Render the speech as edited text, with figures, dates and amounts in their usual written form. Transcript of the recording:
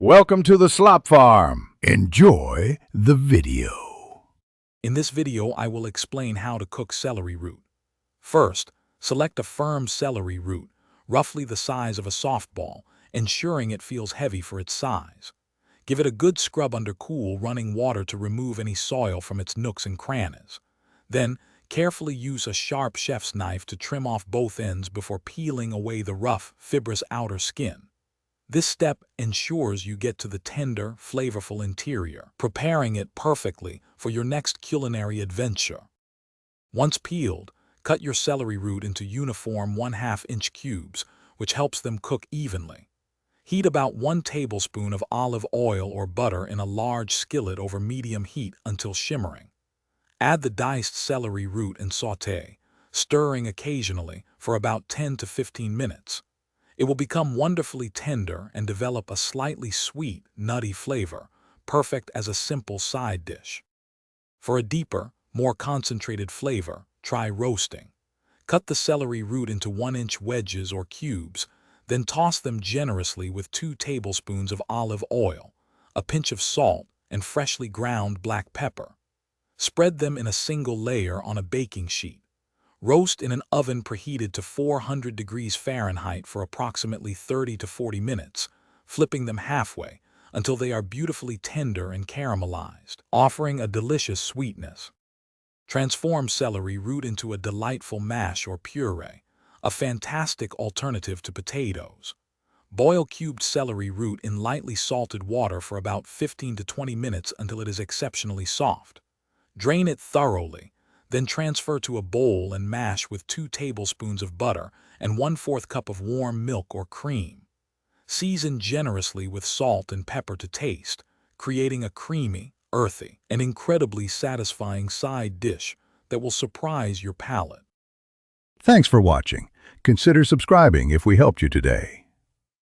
Welcome to the Slop Farm. Enjoy the video. In this video, I will explain how to cook celery root. First, select a firm celery root, roughly the size of a softball, ensuring it feels heavy for its size. Give it a good scrub under cool, running water to remove any soil from its nooks and crannies. Then, carefully use a sharp chef's knife to trim off both ends before peeling away the rough, fibrous outer skin. This step ensures you get to the tender, flavorful interior, preparing it perfectly for your next culinary adventure. Once peeled, cut your celery root into uniform 1/2-inch cubes, which helps them cook evenly. Heat about 1 tablespoon of olive oil or butter in a large skillet over medium heat until shimmering. Add the diced celery root and sauté, stirring occasionally for about 10 to 15 minutes. It will become wonderfully tender and develop a slightly sweet, nutty flavor, perfect as a simple side dish. For a deeper, more concentrated flavor, try roasting. Cut the celery root into 1-inch wedges or cubes, then toss them generously with 2 tablespoons of olive oil, a pinch of salt, and freshly ground black pepper. Spread them in a single layer on a baking sheet. Roast in an oven preheated to 400 degrees Fahrenheit for approximately 30 to 40 minutes, flipping them halfway until they are beautifully tender and caramelized, offering a delicious sweetness. Transform celery root into a delightful mash or puree, a fantastic alternative to potatoes. Boil cubed celery root in lightly salted water for about 15 to 20 minutes until it is exceptionally soft. Drain it thoroughly. Then transfer to a bowl and mash with 2 tablespoons of butter and 1/4 cup of warm milk or cream. Season generously with salt and pepper to taste, creating a creamy, earthy, and incredibly satisfying side dish that will surprise your palate. Thanks for watching. Consider subscribing if we helped you today.